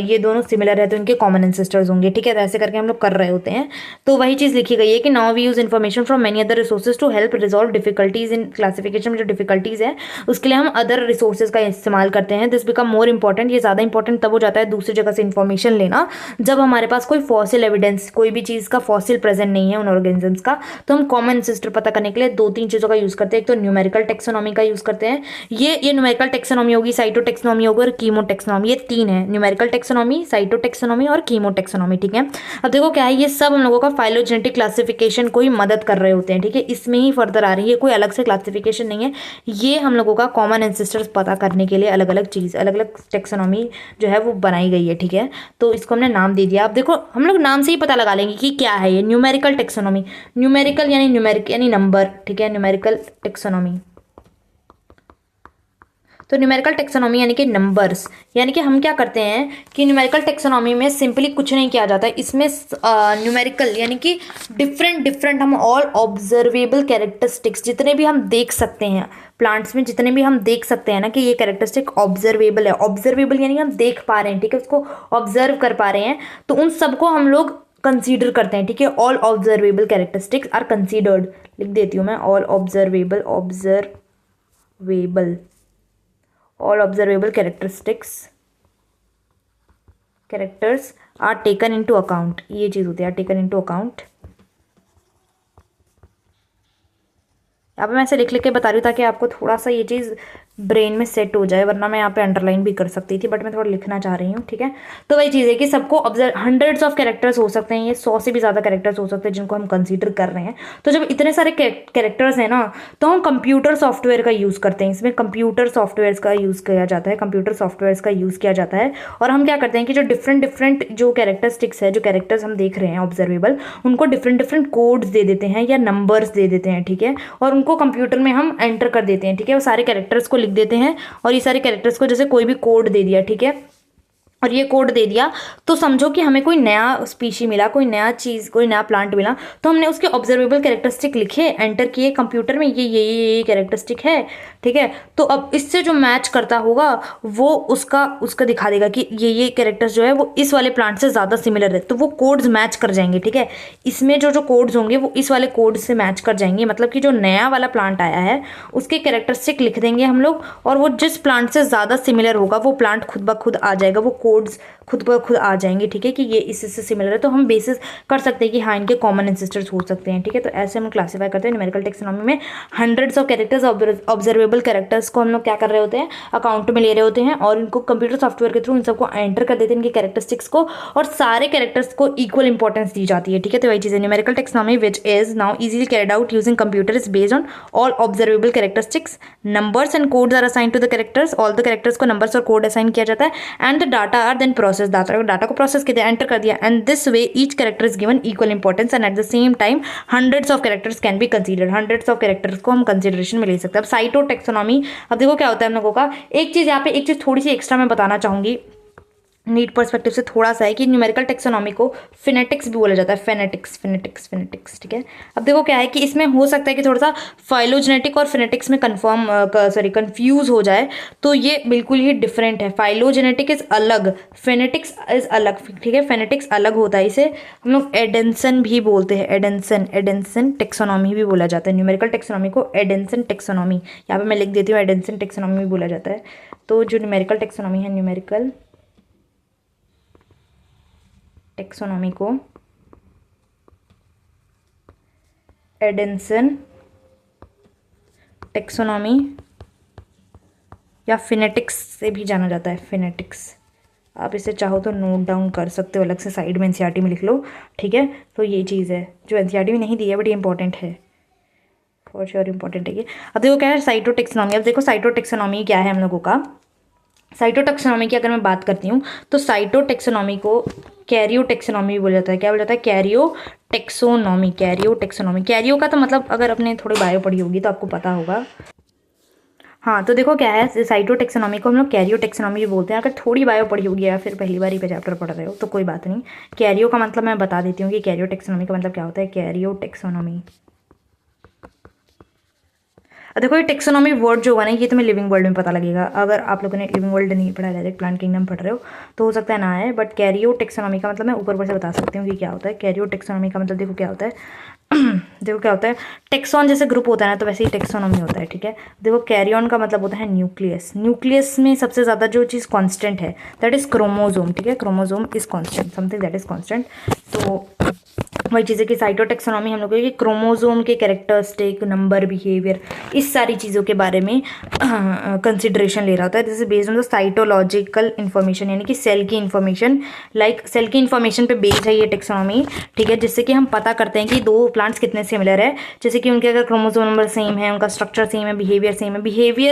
[SPEAKER 1] ये दोनों सिमिलर है तो इनके कॉमन एंसेस्टर्स होंगे, ठीक है। तो ऐसे करके हम लोग कर रहे होते हैं। तो वही चीज़ लिखी गई है कि now we use information from many other resources to help resolve difficulties in classification में जो डिफिकल्टीज है उसके लिए हम अदर रिसोर्सेज का इस्तेमाल करते हैं। दिस बिकम मोर इंपॉर्टेंट, ये ज़्यादा इंपॉर्टेंट तब हो जाता है दूसरी जगह से इन्फॉर्मेशन लेना, जब हमारे पास कोई फॉसिल एविडेंस, कोई भी चीज़ का फॉसिल प्रेजेंट नहीं है उन ऑर्गेनिजम्स का। तो हम कॉमन एंसेस्टर पता करने के लिए दो तीन चीज़ों का यूज़ करते हैं। एक तो न्यूमेरिकल टेक्सोनॉमी का यूज़ करते हैं, ये न्यूमेरिकल टेक्सोनॉमी होगी, साइटोटेक्सोनॉमी होगी और कीमोटेक्सोनॉमी, ये तीन है, न्यूमेरिकल टेक्सोनॉमी, साइटोटेक्सोनॉमी और कीमोटेक्सोनॉमी, ठीक है। अब देखो क्या है, ये सब हम लोगों का फाइलोजेनेटिक क्लासिफिकेशन को ही मदद कर रहे होते हैं, ठीक है। इसमें ही फर्दर आ रही है, कोई अलग से क्लासिफिकेशन नहीं है, ये हम लोगों का कॉमन एंसेस्टर्स पता करने के लिए अलग अलग चीज़, अलग अलग टेक्सोनॉमी जो है वो बनाई गई है, ठीक है। तो इसको हमने नाम दे दिया। अब देखो हम लोग नाम से ही पता लगा लेंगे कि क्या है ये न्यूमेरिकल टेक्सोनॉमी। न्यूमेरिकल यानी न्यूमेरिक यानी नंबर, ठीक है, न्यूमेरिकल टेक्सोनॉमी। तो न्यूमेरिकल टेक्सोनॉमी यानी कि नंबर्स, यानी कि हम क्या करते हैं कि न्यूमेरिकल टेक्सोनॉमी में सिंपली कुछ नहीं किया जाता है, इसमें न्यूमेरिकल यानी कि डिफरेंट हम ऑल ऑब्जर्वेबल कैरेक्टरिस्टिक्स, जितने भी हम देख सकते हैं प्लांट्स में, जितने भी हम देख सकते हैं ना कि ये कैरेक्टरिस्टिक ऑब्जर्वेबल है, ऑब्जर्वेबल यानी हम देख पा रहे हैं, ठीक है, उसको ऑब्जर्व कर पा रहे हैं, तो उन सबको हम लोग कंसीडर करते हैं, ठीक है। All observable characteristics are considered, लिख देती हूँ मैं, all observable all observable characters are taken into account, ये चीज़ होती है taken into account। यहाँ पे मैं ऐसे लिख के बता रही हूँ ताकि आपको थोड़ा सा ये चीज़ ब्रेन में सेट हो जाए, वरना मैं यहाँ पे अंडरलाइन भी कर सकती थी, बट मैं थोड़ा लिखना चाह रही हूँ, ठीक है। तो वही चीज़ है कि सबको ऑब्जर्व, हंड्रेड्स ऑफ कैरेक्टर्स हो सकते हैं, ये 100 से भी ज़्यादा कैरेक्टर्स हो सकते हैं जिनको हम कंसीडर कर रहे हैं। तो जब इतने सारे कैरेक्टर्स हैं ना, तो हम कंप्यूटर सॉफ्टवेयर का यूज़ करते हैं, इसमें कंप्यूटर सॉफ्टवेयर का यूज़ किया जाता है, कंप्यूटर सॉफ्टवेयर का यूज़ किया जाता है। और हम क्या करते हैं कि जो डिफरेंट जो कैरेक्टरिस्टिक्स है, जो कैरेक्टर्स हम देख रहे हैं ऑब्जर्वेबल, उनको डिफरेंट कोड्स दे देते हैं या नंबर्स दे देते हैं, ठीक है। और उनको कंप्यूटर में हम एंटर कर देते हैं, ठीक है। वो सारे कैरेक्टर्स को लिख देते हैं और ये सारे कैरेक्टर्स को जैसे कोई भी कोड दे दिया, ठीक है, और ये कोड दे दिया, तो समझो कि हमें कोई नया स्पीशी मिला, कोई नया चीज़, कोई नया प्लांट मिला, तो हमने उसके ऑब्जर्वेबल कैरेक्टरिस्टिक लिखे, एंटर किए कंप्यूटर में, ये कैरेक्टरिस्टिक है, ठीक है। तो अब इससे जो मैच करता होगा वो उसका उसका दिखा देगा कि ये कैरेक्टर्स जो है वो इस वाले प्लांट से ज़्यादा सिमिलर है, तो वो कोड्स मैच कर जाएंगे, ठीक है। इसमें जो जो कोड्स होंगे वो इस वाले कोड से मैच कर जाएंगे, मतलब कि जो नया वाला प्लांट आया है उसके कैरेक्टरिस्टिक लिख देंगे हम लोग, और वो जिस प्लांट से ज़्यादा सिमिलर होगा वो प्लांट खुद ब खुद आ जाएगा, वो कोड्स खुद ब खुद आ जाएंगे, ठीक है, कि ये इससे सिमिलर है। तो हम बेसिस कर सकते हैं कि हाँ इनके कॉमन एंसेस्टर्स हो सकते हैं, ठीक है। तो ऐसे हम क्लासीफाई करते हैं न्यूमेरिकल टेक्सोनॉमी में। Hundreds of characters, observable characters को हम लोग क्या कर रहे होते हैं, अकाउंट में ले रहे होते हैं, और इनको कंप्यूटर सॉफ्टवेयर के थ्रू इन सबको एंटर कर देते हैं, इनके कैरेक्टरिस्टिक्स को, और सारे कैरेक्टर्स को इक्वल इंपॉर्टेंस दी जाती है, ठीक है। तो वही चीज़ है numerical taxonomy which is now easily carried out using computer is based on all observable characteristics, numbers and codes are assign to the characters, all the characters को नंबर्स और कोड असाइन किया जाता है, and the data are then process, data को process किया, enter कर दिया, and this way each character is given equal importance, and at the same time hundreds of characters can be considered, hundreds of characters को हम consideration में ले सकते हैं। अब साइटो टेक्सोनॉमी, अब देखो क्या होता है हम लोगों का, एक चीज़ यहाँ पे, एक चीज़ थोड़ी सी एक्स्ट्रा मैं बताना चाहूँगी नीट पर्सपेक्टिव से थोड़ा सा है कि न्यूमेरिकल टेक्सोनॉमी को फिनेटिक्स भी बोला जाता है, फिनेटिक्स, ठीक है। अब देखो क्या है कि इसमें हो सकता है कि थोड़ा सा फाइलोजेनेटिक और फिनेटिक्स में कंफ्यूज हो जाए, तो ये बिल्कुल ही डिफरेंट है। फाइलोजेनेटिक इज अलग, फिनेटिक्स इज अलग, ठीक है। फिनेटिक्स अलग होता है, इसे हम लोग एडेंसन भी बोलते हैं, एडेंसन टेक्सोनॉमी भी बोला जाता है। न्यूमेरिकल टेक्सोनॉमी को एडेंसन टेक्सोनॉमी, यहाँ पे मैं लिख देती हूँ, एडेंसन टेक्सोनॉमी भी बोला जाता है। तो जो न्यूमेरिकल टेक्सोनॉमी है, न्यूमेरिकल टेक्सोनॉमी को एडेंसन टेक्सोनॉमी या फिनेटिक्स से भी जाना जाता है, फिनेटिक्स। आप इसे चाहो तो नोट डाउन कर सकते हो, अलग से साइड में एनसीईआरटी में लिख लो, ठीक है। तो ये चीज़ है जो एनसीईआरटी में नहीं दी है, बट ये इंपॉर्टेंट है, फॉर श्योर इंपॉर्टेंट है ये। अब देखो क्या है साइटो टेक्सोनॉमी। अब देखो साइटो टेक्सोनॉमी क्या है हम लोगों का, साइटो टेक्सोनॉमी की अगर मैं बात करती हूँ तो साइटो टेक्सोनॉमी को कैरियो टेक्सोनॉमी भी बोला जाता है। क्या बोला जाता है? Cairo taxonomy, Cairo taxonomy. Cairo का तो मतलब अगर अपने थोड़ी बायो पढ़ी होगी तो आपको पता होगा। हाँ तो देखो क्या है, साइटो टेक्सोनॉमी को हम लोग कैरियो टेक्सोनॉमी भी बोलते हैं। अगर थोड़ी बायो पढ़ी होगी या फिर पहली बार ही पे चैप्टर पढ़ रहे हो तो कोई बात नहीं। कैरियो का मतलब मैं बता देती हूँ कि कैरियो टेक्सोनॉमी का मतलब क्या होता है। कैरियो टेक्सोनॉमी, देखो ये टेक्सोनॉमी वर्ड जो हुआ ना, ये तुम्हें लिविंग वर्ल्ड में पता लगेगा। अगर आप लोगों ने लिविंग वर्ल्ड नहीं पढ़ा, डायरेक्ट प्लांट किंगडम पढ़ रहे हो तो हो सकता है ना आए, बट कैरियो टेक्सोनॉमी का मतलब मैं ऊपर से बता सकती हूँ कि क्या होता है। कैरियो टेक्सोनॉमी का मतलब देखो क्या होता है देखो क्या होता है, टेक्सॉन जैसे ग्रुप होता है ना, तो वैसे ही टेक्सोनॉमी होता है, ठीक है। देखो कैरियन का मतलब होता है न्यूक्लियस। न्यूक्लियस में सबसे ज़्यादा जो चीज़ कांस्टेंट है दैट इज़ क्रोमोजोम, ठीक है। Chromosome is constant, something that is constant. तो वही चीज़ है कि साइटो टेक्सोनॉमी हम लोग को क्रोमोजोम के कैरेक्टरिस्टिक, नंबर, बिहेवियर, इस सारी चीज़ों के बारे में कंसिडरेशन ले रहा होता है। This is based on the cytological information, यानी कि सेल की इन्फॉर्मेशन, लाइक सेल की इन्फॉर्मेशन पे बेस्ड है ये टेक्सोनॉमी, ठीक है। जिससे कि हम पता करते हैं कि दो प्लांट्स कितने सिमिलर है, जैसे कि उनके अगर क्रोमोजोम नंबर सेम है, उनका स्ट्रक्चर सेम है, बिहेवियर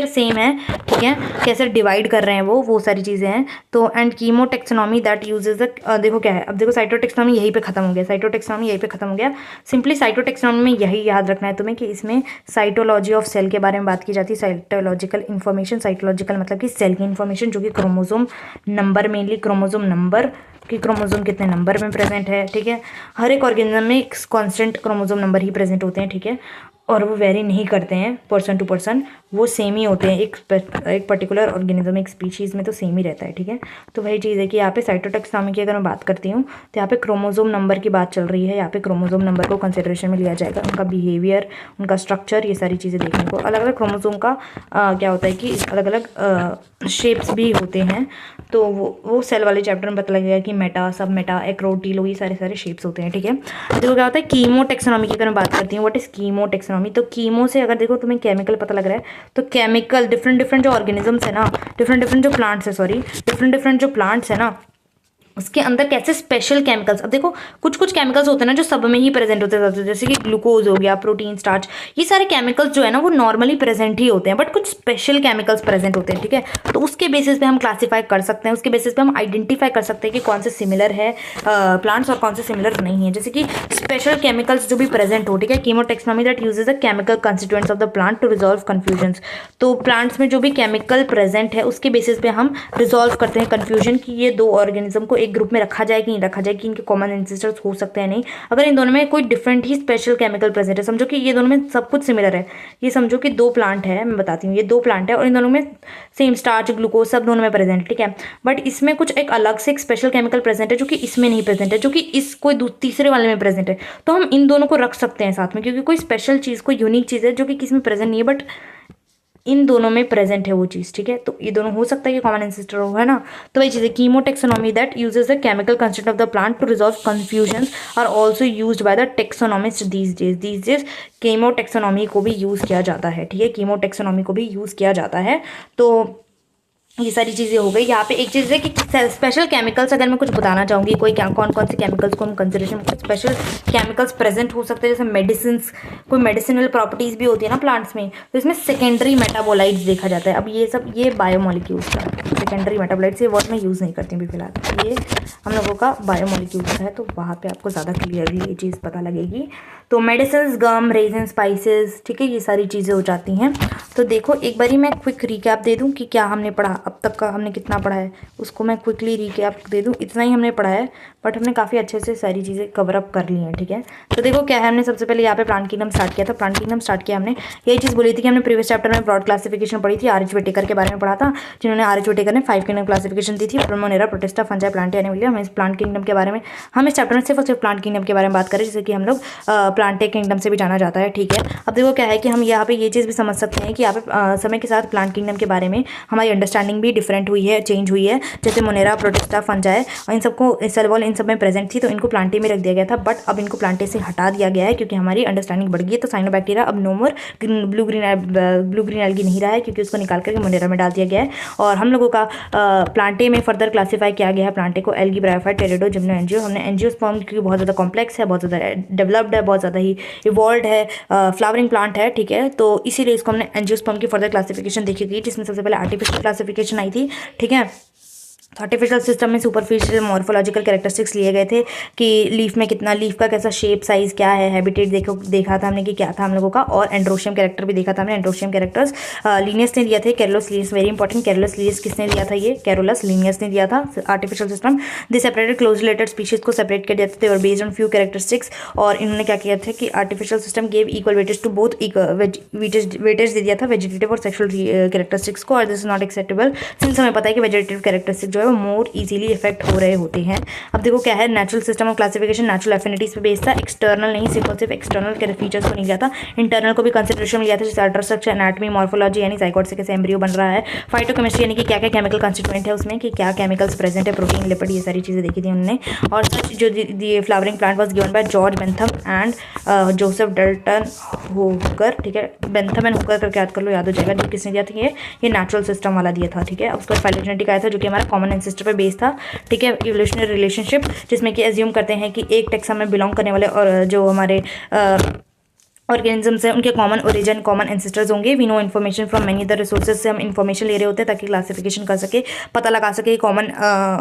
[SPEAKER 1] सेम है, ठीक है, कैसे डिवाइड कर रहे हैं वो सारी चीज़ें हैं। तो and chemo taxonomy that usage देखो क्या है, अब देखो साइटो टेक्सोनॉमी यहीं पे खत्म हो गया, साइटो टेक्सोनॉमी यहीं पे खत्म हो गया। सिंपली साइटो टेक्सोनॉमी में यही याद रखना है तुम्हें कि इसमें साइटोलॉजी ऑफ सेल के बारे में बात की जाती है। साइटोलॉजिकल इन्फॉर्मेशन, साइटोलॉजिकल मतलब कि सेल की इन्फॉर्मेशन, जो कि chromosome number, mainly chromosome number कि क्रोमोजोम कितने नंबर में प्रेजेंट है, ठीक है। हर एक ऑर्गेनिज्म में कांस्टेंट क्रोमोजोम नंबर ही प्रेजेंट होते हैं, ठीक है, और वो वेरी नहीं करते हैं पर्सन टू पर्सन, वो सेम ही होते हैं। एक पर्टिकुलर ऑर्गेनिज्म, एक स्पीशीज़ में तो सेम ही रहता है, ठीक है। तो वही चीज़ है कि यहाँ पे साइटोटेक्सोनॉमी की अगर मैं बात करती हूँ तो यहाँ पे क्रोमोजोम नंबर की बात चल रही है। यहाँ पे क्रोमोजोम नंबर को कंसिडरेशन में लिया जाएगा, उनका बिहेवियर, उनका स्ट्रक्चर, ये सारी चीज़ें देखने को। अलग अलग क्रोमोजोम का क्या होता है कि अलग अलग शेप्स भी होते हैं, तो वो सेल वाले चैप्टर में पता लगेगा कि मेटा, सब मेटा, एक्रोटीलो, ये सारे शेप्स होते हैं, ठीक है। देखो क्या होता है कीमो टेक्सोनॉमी की अगर मैं बात करती हूँ, व्हाट इज कीमो टेक्सोनॉमी। तो कीमो से अगर देखो तुम्हें केमिकल पता लग रहा है तो केमिकल डिफरेंट जो ऑर्गेनिजम्स है ना, डिफरेंट जो प्लांट्स है, डिफरेंट जो प्लांट्स है ना, उसके अंदर कैसे स्पेशल केमिकल्स, अब देखो कुछ कुछ केमिकल्स होते हैं ना जो सब में ही प्रेजेंट होते हैं, जैसे कि ग्लूकोज हो गया, प्रोटीन, स्टार्च, ये सारे केमिकल्स जो है ना वो नॉर्मली प्रेजेंट ही होते हैं, बट कुछ स्पेशल केमिकल्स प्रेजेंट होते हैं, ठीक है। तो उसके बेसिस पे हम क्लासीफाई कर सकते हैं, उसके बेसिस पे हम आइडेंटिफाई कर सकते हैं कि कौन से सिमिलर है प्लांट्स और कौन से सिमिलर नहीं है। जैसे कि स्पेशल केमिकल्स जो भी प्रेजेंट हो, ठीक है, chemotaxonomy that uses the chemical constituents of the plant to resolve confusion. तो प्लांट्स में जो भी केमिकल प्रेजेंट है उसके बेसिस पे हम रिजॉल्व करते हैं कंफ्यूजन कि ये दो ऑर्गेनिज्म को एक ग्रुप में रखा जाए कि नहीं रखा जाए, कि इनके कॉमन एंसेस्टर्स हो सकते हैं नहीं। अगर इन दोनों में कोई डिफरेंट ही स्पेशल केमिकल प्रेजेंट है, समझो कि ये दोनों में सब कुछ सिमिलर है, ये समझो कि दो प्लांट है, मैं बताती हूँ, ये दो प्लांट है और इन दोनों में सेम स्टार्च, ग्लूकोज सब दोनों में प्रेजेंट है, ठीक है, बट इसमें कुछ एक अलग से एक स्पेशल केमिकल प्रेजेंट है जो कि इसमें नहीं प्रेजेंट है, जो कि इस कोई तीसरे वाले में प्रेजेंट है, तो हम इन दोनों को रख सकते हैं साथ में, क्योंकि कोई स्पेशल चीज़, कोई यूनिक चीज़ है जो कि किसी में प्रेजेंट नहीं है बट इन दोनों में प्रेजेंट है वो चीज़, ठीक है। तो ये दोनों हो सकता है कि कॉमन एंसेस्टर हो, है ना। तो वही चीज़ है, chemotaxonomy that uses the chemical constituent of the plant to resolve confusion are also used by the taxonomist these days chemotaxonomy को भी यूज़ किया जाता है, ठीक है, कीमोटेक्सोनॉमी को भी यूज़ किया जाता है। तो ये सारी चीज़ें हो गई। यहाँ पे एक चीज़ है कि स्पेशल केमिकल्स अगर मैं कुछ बताना चाहूँगी, कोई क्या कौन कौन से केमिकल्स को हम कंसिडरेशन में, स्पेशल केमिकल्स प्रेजेंट हो सकते हैं, जैसे मेडिसिन, कोई मेडिसिनल प्रॉपर्टीज़ भी होती है ना प्लांट्स में, तो इसमें सेकेंडरी मेटाबोलाइट्स देखा जाता है। अब ये सब ये बायोमोलिक्यूल्स का सेकेंडरी मेटाबोलाइट्स, ये वर्ड मैं यूज़ नहीं करती हूँ फिलहाल, ये हम लोगों का बायोमोलिक्यूल्स है, तो वहाँ पे आपको ज़्यादा क्लियरली ये चीज़ पता लगेगी। तो मेडिसिन, गम, रेजन, स्पाइसेस, ठीक है, ये सारी चीज़ें हो जाती हैं। तो देखो एक बारी मैं क्विक रिकैप दे दूं कि क्या हमने पढ़ा अब तक का, हमने कितना पढ़ा है उसको मैं क्विकली रिकैप दे दूं। इतना ही हमने पढ़ा है बट हमने काफ़ी अच्छे से सारी चीज़ें कवर अप कर ली हैं, ठीक है। तो देखो क्या है, हमने सबसे पहले यहाँ पे प्लांट किंगडम स्टार्ट किया था। प्लांट किंगडम स्टार्ट किया हमने, यही चीज़ बोली थी कि हमने प्रीवियस चैप्टर में ब्रॉड क्लासिफिकेशन पढ़ी थी, आर.एच. व्हिटेकर के बारे में पढ़ा था, जिन्होंने आर.एच. व्हिटेकर ने 5 किंगडम क्लासिफिकेशन दी थी, प्लमोनेरा, प्रोटिस्टा, फंजाई, प्लांट एनिमलिया। हम इस प्लांट किंगडम के बारे में, हम इस चैप्टर में सिर्फ और सिर्फ प्लांट किंगडम के बारे में बात करें, जैसे कि हम लोग प्लांटे किंगडम से भी जाना जाता है, ठीक है। अब देखो क्या है कि हम यहाँ पे ये चीज़ भी समझ सकते हैं कि यहाँ पे समय के साथ प्लांट किंगडम के बारे में हमारी अंडरस्टैंडिंग भी डिफरेंट हुई है, चेंज हुई है। जैसे मोनेरा, प्रोटिस्टा, फंजाई और इन सबको, सेलवॉल, इन सब में प्रेजेंट थी, तो इनको प्लांटे में रख दिया गया था, बट अब इनको प्लांटे से हटा दिया गया है क्योंकि हमारी अंडरस्टैंडिंग बढ़ गई है। तो साइनोबैक्टीरिया अब नो मोर ब्लू ग्रीन एल्गी नहीं रहा है, क्योंकि उसको निकाल करके मोनेरा में डाल दिया गया है। और हम लोगों का प्लांटे में फर्दर क्लासीफाई किया गया है प्लांटे को एल्गी, ब्रायोफाइट, टेरिडो, जिम्नो, एंजियो। हमने एंजियोस्पर्म क्योंकि बहुत ज़्यादा कॉम्प्लेक्स है, बहुत ज़्यादा डेवलप्ड है, बहुत ज़्यादा ही इवॉल्व है, फ्लावरिंग प्लांट है, ठीक है, तो इसीलिए इसको हमने एंजियोस्पर्म की फर्दर क्लासिफिकेशन देखी गई, जिसमें सबसे पहले आर्टिफिशियल क्लासिफिकेशन आई थी, ठीक है। आर्टिफिशियल सिस्टम में सुपरफिशियल मॉर्फोलॉजिकल कैरेक्टरिस्टिक्स लिए गए थे कि लीफ में कितना, लीफ का कैसा शेप, साइज क्या है, हैबिटेट देखा था हमने कि क्या था हम लोगों का, और एंड्रोशियम कैरेक्टर भी देखा था हमने। एंड्रोशियम कैरेक्टर्स लीनियस ने दिया थे, Carolus Linnaeus, very important, Carolus Linnaeus किसने दिया था, ये कैरोलस लीनियस ने दिया था। आर्टिफिशियल सिस्टम दे सेपरेटेड क्लोज रिलेटेड स्पीशीज को सेपरेट कर दिया था, और बेस्ड ऑन फ्यू कैरेक्टरिस्टिक्स, और इन्होंने क्या किया था कि artificial system gave equal weightage to both, weightage दे दिया था वेजिटेटिव और सेक्सुअल कैरेक्टरिस्टिक्स को, और this is not acceptable since हमें पता है कि वेजिटेटिव कैरेक्टरिस्टिक जो है वो मोर इजीली इफेक्ट हो रहे होते हैं। अब देखो क्या है, natural system of classification natural affinities पे बेस्ड था, एक्सटर्नल नहीं, सिर्फ एक्सटर्नल के फीचर्स को नहीं लिया था, इंटरनल को भी कंसिडरेशन में लिया था, जैसे अल्ट्रास्ट्रक्चर, एनाटॉमी, मॉर्फोलॉजी, यानी जाइगोट से कैसे एम्ब्रियो बन रहा है, फाइटोकेमिस्ट्री यानी कि क्या क्या केमिकल कंस्टिट्यूएंट है उसमें, कि क्या केमिकल्स प्रेजेंट है, प्रोटीन, लिपिड, ये सारी चीज़ें देखी थी उन्होंने। और सच जो the flowering plant was given by George Bentham and Joseph Dalton Hooker, ठीक है, बेंथम एंड हुकर करके याद कर लो, याद हो जाएगा। जो किसने दिया था, ये नेचुरल सिस्टम वाला दिया था, ठीक है। उसके बाद फाइलोजेनेटिक आया था जो कि हमारा कॉमन एंसेस्टर पे बेस था, ठीक है। इवोल्यूशनरी रिलेशनशिप, जिसमें कि एज्यूम करते हैं कि एक टेक्सा में बिलोंग करने वाले और जो हमारे ऑर्गेनिजम्स हैं उनके कॉमन ओरिजिन, कॉमन एंसेस्टर्स होंगे। We know information from many other resources से हम इन्फॉर्मेशन ले रहे होते हैं ताकि क्लासिफिकेशन कर सके, पता लगा सके कॉमन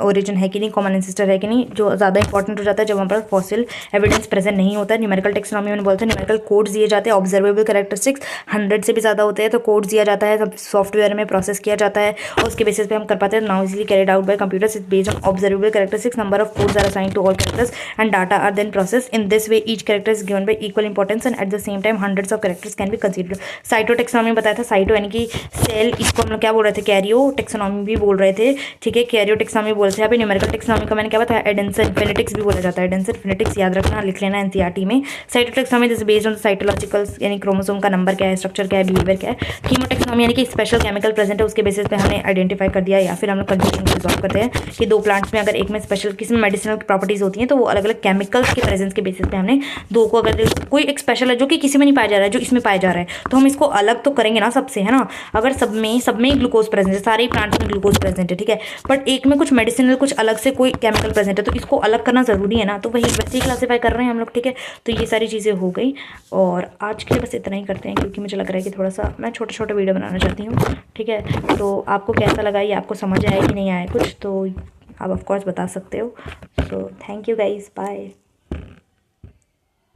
[SPEAKER 1] ओरिजिन है कि नहीं, कॉमन एंसेस्टर है कि नहीं, जो ज़्यादा इंपॉर्टेंट हो जाता है जब वहाँ पर फॉसिल एविडेंस प्रेजेंट नहीं होता है। न्यूमेरिकल टेक्सोनॉमी में बोलते हैं, न्यूमेरिकल कोड्स दिए जाते हैं, ऑब्जर्वेबल कैरेक्टरिस्टिक्स 100 से भी ज़्यादा होते हैं तो कोड्स दिया जाता है, सब सॉफ्टवेयर में प्रोसेस किया जाता है और उसके बेसिस पे हम कर पाते हैं। Now easily carried out by computers is based on observable characteristics, number of codes are assigned to all characters and data are then process in this way, each character is given by equal importance and at the same time hundreds of characters can be considered. Cytotaxonomy बताया था, cyto यानी कि cell, इसको हम लोग क्या बोल रहे थे, कैरियो टेक्सोनॉमी भी बोल रहे थे, ठीक है, कैरियो टेक्सोनॉमी बोलते हैं। यहाँ पे न्यूमेरिकल टेक्सोनॉमी का मैंने क्या बताया, एडेंसन फिनेटिक्स भी बोला जाता है, एडेंसन फिनेटिक्स याद रखना, लिख लेना एनसीईआरटी में। Cytotaxonomy is based on cytological यानी क्रोमोसोम का नंबर क्या है, स्ट्रक्चर क्या है, बिहेवियर क्या है। कीमोटेक्सोनॉमी यानी कि स्पेशल केमिकल प्रेजेंट है उसके बेसिस पे हमने आइडेंटिफाई कर दिया, या फिर हम लोग कंफ्यूजन को रिजॉल्व करते हैं कि दो प्लांट्स में अगर एक में स्पेशल किसी में मेडिसिनल प्रॉपर्टीज होती हैं तो वो अलग अलग केमिकल्स के प्रेजेंस के बेसिस पे हमने दो को, अगर कोई एक स्पेशल है जो कि किसी में नहीं पाया जा रहा है जो इसमें पाया जा रहा है, तो हम इसको अलग तो करेंगे ना सबसे, है ना। अगर सब में ग्लूकोज प्रेजेंट है, सारे ही प्लांट्स में ग्लूकोज प्रेजेंट है, ठीक है, बट एक में कुछ मेडिसिनल कुछ अलग से कोई केमिकल प्रेजेंट है, तो इसको अलग करना ज़रूरी है ना, तो वही वैसे ही क्लासीफाई कर रहे हैं हम लोग, ठीक है। तो ये सारी चीज़ें हो गई, और आज के लिए बस इतना ही करते हैं, क्योंकि मुझे लग रहा है कि थोड़ा सा मैं छोटे छोटे वीडियो बनाना चाहती हूँ, ठीक है। तो आपको कैसा लगा, ये आपको समझ आया कि नहीं आया कुछ, तो आप ऑफकोर्स बता सकते हो। So thank you guys, bye.